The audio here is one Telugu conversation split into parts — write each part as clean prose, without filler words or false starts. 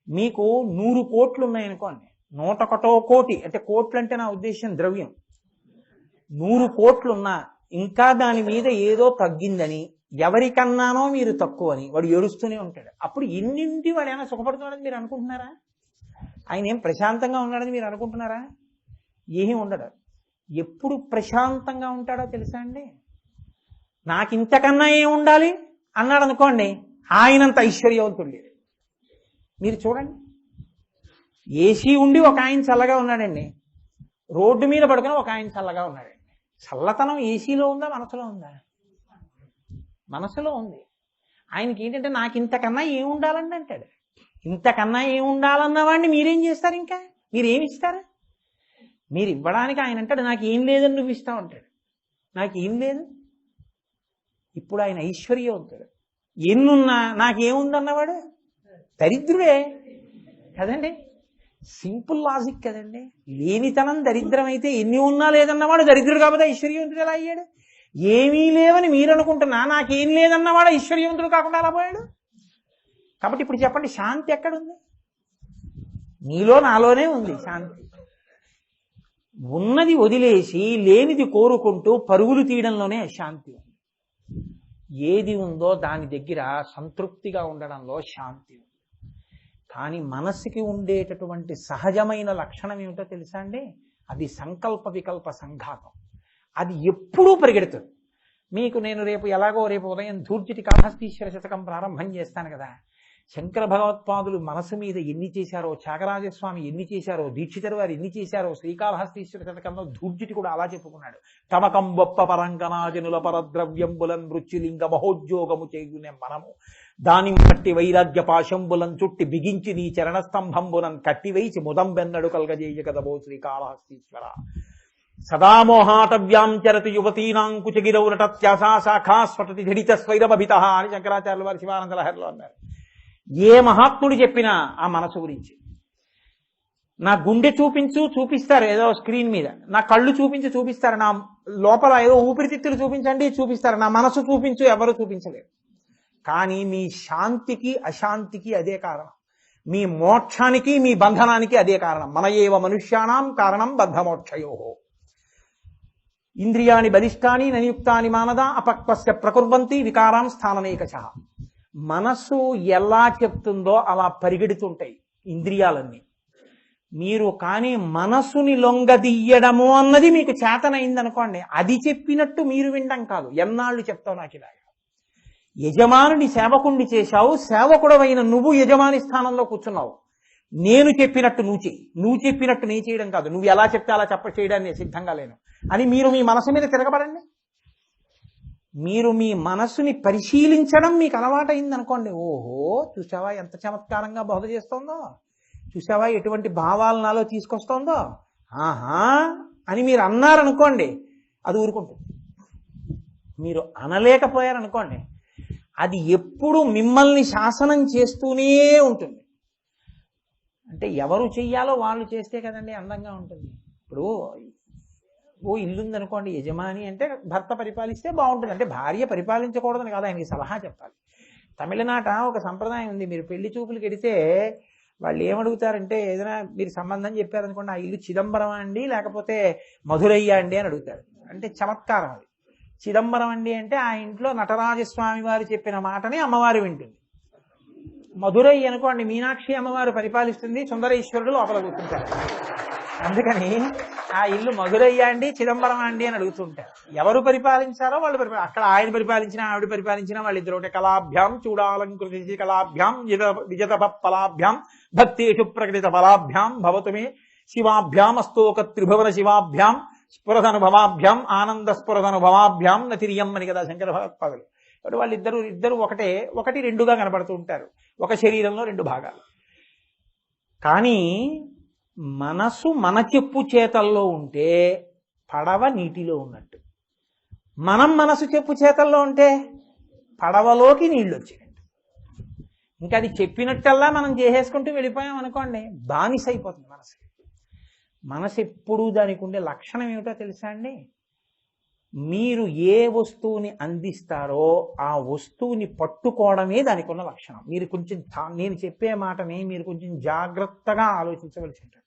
మీకు 100 కోట్లు ఉన్నాయనుకోండి, 101 కోటి అంటే కోట్లు అంటే నా ఉద్దేశం ద్రవ్యం, 100 కోట్లున్నా ఇంకా దాని మీద ఏదో తగ్గిందని, ఎవరికన్నానో మీరు తక్కువ అని వాడు ఏడుస్తూనే ఉంటాడు. అప్పుడు ఎన్నింటి వాడు ఏమైనా సుఖపడుతున్నాడని మీరు అనుకుంటున్నారా? ఆయన ఏం ప్రశాంతంగా ఉన్నాడని మీరు అనుకుంటున్నారా? ఏమీ ఉండడు. ఎప్పుడు ప్రశాంతంగా ఉంటాడో తెలుసా అండి? నాకు ఇంతకన్నా ఏం ఉండాలి అన్నాడు అనుకోండి, ఆయనంత ఐశ్వర్యవంతుడు లేడు. మీరు చూడండి, ఏసీ ఉండి ఒక ఆయన చల్లగా ఉన్నాడండి, రోడ్డు మీద పడుకుని ఒక ఆయన చల్లగా ఉన్నాడండి. చల్లతనం ఏసీలో ఉందా మనసులో ఉందా? మనసులో ఉంది. ఆయనకి ఏంటంటే నాకు ఇంతకన్నా ఏం ఉండాలండి అంటాడు. ఇంతకన్నా ఏం ఉండాలన్న వాడిని మీరేం చేస్తారు? ఇంకా మీరేమిస్తారు? మీరు ఇవ్వడానికి ఆయన అంటాడు నాకు ఏం లేదని నువ్వు ఇస్తావు అంటాడు. నాకేం లేదు. ఇప్పుడు ఆయన ఐశ్వర్యవంతుడు. ఎన్నున్నా నాకేముందన్నవాడు దరిద్రుడే కదండి. సింపుల్ లాజిక్ కదండి. లేనితనం దరిద్రం అయితే ఎన్ని ఉన్నా లేదన్నవాడు దరిద్రుడు కాబట్టి ఐశ్వర్యవంతుడు ఎలా అయ్యాడు? ఏమీ లేవని మీరు అనుకుంటున్నా నాకేం లేదన్నవాడు ఐశ్వర్యవంతుడు కాకుండా ఎలా పోయాడు? కాబట్టి ఇప్పుడు చెప్పండి, శాంతి ఎక్కడుంది? నీలో నాలోనే ఉంది శాంతి. ఉన్నది వదిలేసి లేనిది కోరుకుంటూ పరుగులు తీయడంలోనే శాంతి ఉంది. ఏది ఉందో దాని దగ్గర సంతృప్తిగా ఉండడంలో శాంతి ఉంది. కానీ మనస్సుకి ఉండేటటువంటి సహజమైన లక్షణం ఏమిటో తెలుసా అండి? అది సంకల్ప వికల్ప సంఘాతం. అది ఎప్పుడూ పరిగెడుతుంది. మీకు నేను రేపు ఉదయం ధూర్జటి కాళహస్తీశ్వర శతకం ప్రారంభం చేస్తాను కదా. శంకర భగవత్పాదులు మనసు మీద ఎన్ని చేశారో, త్యాగరాజస్వామి ఎన్ని చేశారో, దీక్షితరు వారు ఎన్ని చేశారో, శ్రీకాళహస్తీశ్వర శతకంలో ధూర్జటి కూడా అలా చెప్పుకున్నాడు. తమకం బొప్ప పరంకనాజనుల పరద్రవ్యంబులం మృత్యులింగ మహోద్యోగము చేయునే మనము దాని మట్టి వైరాగ్య పాశంబులం చుట్టి బిగించి నీ చరణస్తంభంబునం కట్టివైచి ముదంబెన్నడు కల్గజేయ కదబో శ్రీకాళహస్తీశ్వర. సదామోహాటవ్యాం చరతి యువతీనాంకుచగిరౌరటత్యాసా శాఖా స్ఫటతి జడిత స్వైరమభిత అని శంకరాచార్యుల వారి శివానంద లహరిలో అన్నారు. ఏ మహాత్ముడు చెప్పినా ఆ మనసు గురించి. నా గుండె చూపిస్తారు ఏదో స్క్రీన్ మీద, నా కళ్ళు చూపిస్తారు, నా లోపల ఏదో ఊపిరితిత్తులు చూపిస్తారు, నా మనసు ఎవరు చూపించలేరు. కానీ మీ శాంతికి అశాంతికి అదే కారణం, మీ మోక్షానికి మీ బంధనానికి అదే కారణం. మన ఏవ మనుష్యానాం కారణం బద్ధమోక్షయో. ఇంద్రియాణి బలిష్టాని ననియుక్తాని మానదా అపక్వస్య ప్రకుర్వంతి వికారాం స్థాననేకశః. మనస్సు ఎలా చెప్తుందో అలా పరిగెడుతుంటాయి ఇంద్రియాలన్నీ. మీరు కానీ మనస్సుని లొంగదీయడము అన్నది మీకు చేతనైందనుకోండి, అది చెప్పినట్టు మీరు వినడం కాదు. ఎన్నాళ్ళు చెప్తావు నాకు ఇలాగా? యజమానుని సేవకుణ్ణి చేశావు, సేవకుడవైన నువ్వు యజమాని స్థానంలో కూర్చున్నావు. నేను చెప్పినట్టు నువ్వు చెప్పినట్టు నేను చేయడం కాదు, నువ్వు ఎలా చెప్తే అలా చేయడాన్ని సిద్ధంగా లేను అని మీరు మీ మనసు మీద తిరగబడండి. మీరు మీ మనస్సుని పరిశీలించడం మీకు అలవాటైంది అనుకోండి, ఓహో చూసావా ఎంత చమత్కారంగా బోధ చేస్తోందో, చూసావా ఎటువంటి భావాలు నాలో తీసుకొస్తోందో, ఆహా అని మీరు అన్నారనుకోండి అది ఊరుకుంటుంది. మీరు అనలేకపోయారనుకోండి అది ఎప్పుడు మిమ్మల్ని శాసనం చేస్తూనే ఉంటుంది. అంటే ఎవరు చెయ్యాలో వాళ్ళు చేస్తే కదండి అందంగా ఉంటుంది. ఇప్పుడు ఓ ఇల్లుంది అనుకోండి, యజమాని అంటే భర్త పరిపాలిస్తే బాగుంటుంది. అంటే భార్య పరిపాలించకూడదని కాదు, ఆయనకి సలహా చెప్పాలి. తమిళనాట ఒక సంప్రదాయం ఉంది, మీరు పెళ్లి చూపులకు వెడితే వాళ్ళు ఏమడుగుతారంటే ఏదైనా మీరు సంబంధం చెప్పారనుకోండి, ఆ ఇల్లు చిదంబరం అండి లేకపోతే మధురయ్య అండి అని అడుగుతారు. అంటే చమత్కారం అది. చిదంబరం అండి అంటే ఆ ఇంట్లో నటరాజస్వామి వారు చెప్పిన మాటని అమ్మవారు వింటుంది. మధురై అనుకోండి మీనాక్షి అమ్మవారు పరిపాలిస్తుంది, సుందరేశ్వరుడు లోపల కూర్చుంటారు. అందుకని ఆ ఇల్లు మధురయ్య అండి చిదంబరం అండి అని అడుగుతుంటారు. ఎవరు పరిపాలించారో వాళ్ళు అక్కడ ఆయన పరిపాలించినా ఆవిడ పరిపాలించినా వాళ్ళిద్దరు ఒకటి. కళాభ్యాం చూడాలంకృతి కళాభ్యాం విజత ఫలాభ్యాం భక్తేషు ప్రకటిత ఫలాభ్యాం భవతుమే శివాభ్యాం అస్తోక త్రిభువన శివాభ్యాం స్ఫురదనుభవాభ్యాం ఆనంద స్ఫురదనుభవాభ్యాం నతిరియం అని కదా శంకర భగవత్పాదులు. కాబట్టి వాళ్ళిద్దరు ఒకటి రెండుగా కనబడుతూ ఉంటారు, ఒక శరీరంలో రెండు భాగాలు. కానీ మనసు మన చెప్పు చేతల్లో ఉంటే పడవ నీటిలో ఉన్నట్టు, మనసు చెప్పు చేతల్లో ఉంటే పడవలోకి నీళ్ళు వచ్చినట్టు. ఇంకా అది చెప్పినట్టల్లా మనం చేసేసుకుంటూ వెళ్ళిపోయాం అనుకోండి, బానిస అయిపోతుంది మనసు. మనసు ఎప్పుడూ దానికి ఉండే లక్షణం ఏమిటో తెలుసా అండి? మీరు ఏ వస్తువుని అందిస్తారో ఆ వస్తువుని పట్టుకోవడమే దానికి ఉన్న లక్షణం. మీరు కొంచెం నేను చెప్పే మాటని మీరు కొంచెం జాగ్రత్తగా ఆలోచించవలసి ఉంటుంది.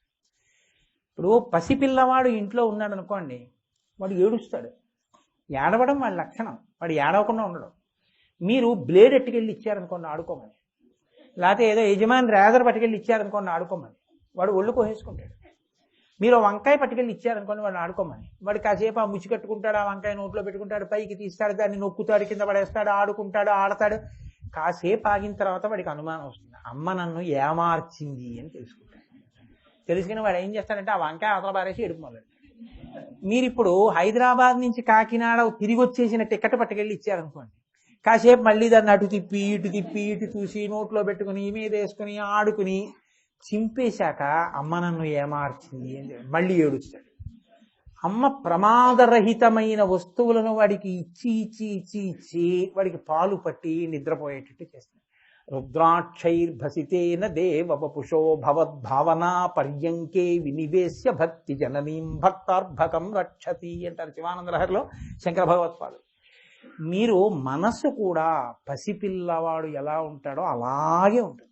ఇప్పుడు పసిపిల్లవాడు ఇంట్లో ఉన్నాడు అనుకోండి, వాడు ఏడుస్తాడు. ఏడవడం వాడి లక్షణం, వాడు ఏడవకుండా ఉండడం. మీరు బ్లేడ్ ఎట్టుకెళ్ళి ఇచ్చారనుకోండి ఆడుకోమని, లేకపోతే ఏదో యజమాని రేజర్ పట్టుకెళ్ళి ఇచ్చారనుకోండి ఆడుకోమని, వాడు ఒళ్ళు కోసేసుకుంటాడు. మీరు వంకాయ పట్టుకెళ్ళి ఇచ్చారనుకోండి వాడు ఆడుకోమని, వాడు కాసేపు ఆ ముచ్చి కట్టుకుంటాడు, ఆ వంకాయ నోట్లో పెట్టుకుంటాడు, పైకి తీస్తాడు, దాన్ని నొక్కుతాడు, కింద పడేస్తాడు, ఆడుకుంటాడు, ఆడతాడు. కాసేపు ఆగిన తర్వాత వాడికి అనుమానం వస్తుంది, అమ్మ నన్ను ఏమార్చింది అని తెలుసుకుంటాడు. తెలుసుకుని వాడు ఏం చేస్తాడంటే ఆ వంకాయ అవతల పారేసి ఎడుపు మొదలు. మీరు ఇప్పుడు హైదరాబాద్ నుంచి కాకినాడ తిరిగి వచ్చేసిన టికెట్ పట్టుకెళ్ళి ఇచ్చారనుకోండి, కాసేపు మళ్ళీ దాన్ని అటు తిప్పి ఇటు చూసి నోట్లో పెట్టుకుని మీద వేసుకుని ఆడుకుని చింపేశాక అమ్మ నన్ను ఏమార్చింది అని మళ్ళీ ఏడుస్తాడు. అమ్మ ప్రమాదరహితమైన వస్తువులను వాడికి ఇచ్చి వాడికి పాలు పట్టి నిద్రపోయేటట్టు చేస్తుంది. రుద్రాక్షైర్భసితేన దేవవపుషో భవద్భావనా పర్యంకే వినివేశ్య భక్తి జననీం భక్తార్భకం రక్షతి అంటారు శివానంద లహరిలో శంకర భగవత్పాదులు. మీరు మనస్సు కూడా పసిపిల్లవాడు ఎలా ఉంటాడో అలాగే ఉంటుంది.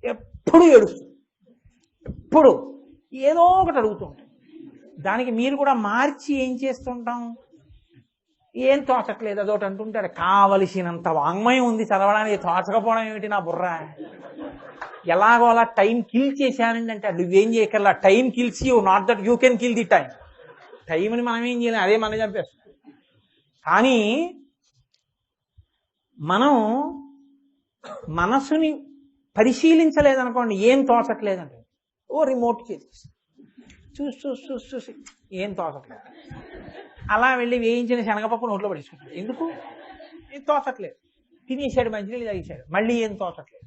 ఎప్పుడు ఏడుస్తుంది, ఎప్పుడు ఏదో ఒకటి అడుగుతూ ఉంటుంది. దానికి మీరు కూడా మార్చి ఏం చేస్తుంటాం, ఏం తోచట్లేదు అదొకటి అంటుంటాడు. కావలసినంత వాంగ్మయం ఉంది చదవడానికి, తోచకపోవడం ఏమిటి నా బుర్ర, ఎలాగో అలా టైం కిల్ చేశానండి అంటే నువ్వేం చేయగల, time kills you, not that you can kill the time. టైంని మనం ఏం చేయలేం, అదే మనం చంపేస్తాం. కానీ మనం మనసుని పరిశీలించలేదనుకోండి, ఏం తోచట్లేదంటే ఓ రిమోట్ చేసి చూసి ఏం తోచట్లేదు, అలా వెళ్ళి వేయించిన శనగపప్పు నోట్లో పడేసుకుంటాడు. ఎందుకు? ఏం తోచట్లేదు. తినేసాడు, మంచినీళ్ళు తాగేశాడు, మళ్ళీ ఏం తోచట్లేదు.